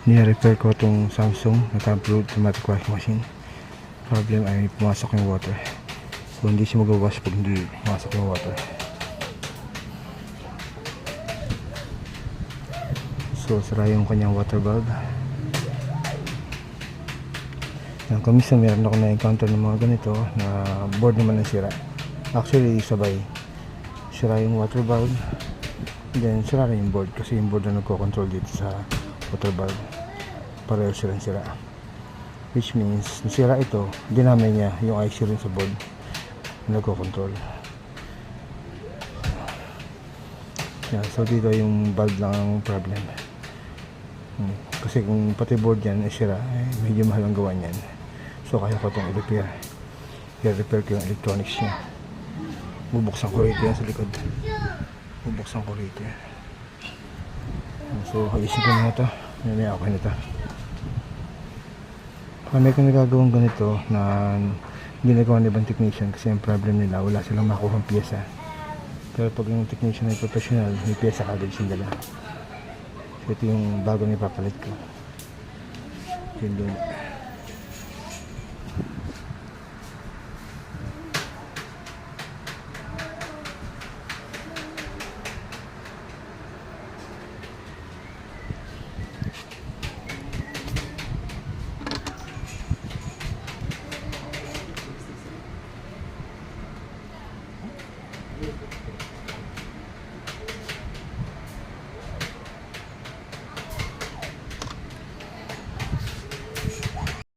Ni-repair ko itong Samsung naka-Blue automatic washing machine. Problem ay pumasok yung water, so hindi siya mag-wash pag hindi pumasok yung water. So sira yung kanyang water valve. Kamisa meron ako na-encounter ng mga ganito na board naman ang sira. Actually sabay sira yung water valve, then sira rin yung board kasi yung board na nagko-control dito sa water valve pareho silang sira, which means nasira ito, dinamay niya yung IC rin sa board na nagko-control. Yeah, so dito yung valve lang ang problem. Kasi kung pati board yan ay sira, medyo mahal ang gawa niyan. So kaya ko itong i-repair. I-repair ko yung electronics niya. Bubuksan ko rito yan sa likod. Bubuksan ko rito yan. So ayusin ko na ito. May okay na ito. May kung nagagawang ganito na ginagawa ng ibang technician kasi ang problem nila wala silang makuha ng pyesa. Pero pag yung technician ay professional, may pyesa kagad siyang dala. So ito yung bago na ipapalit ko. Yun doon.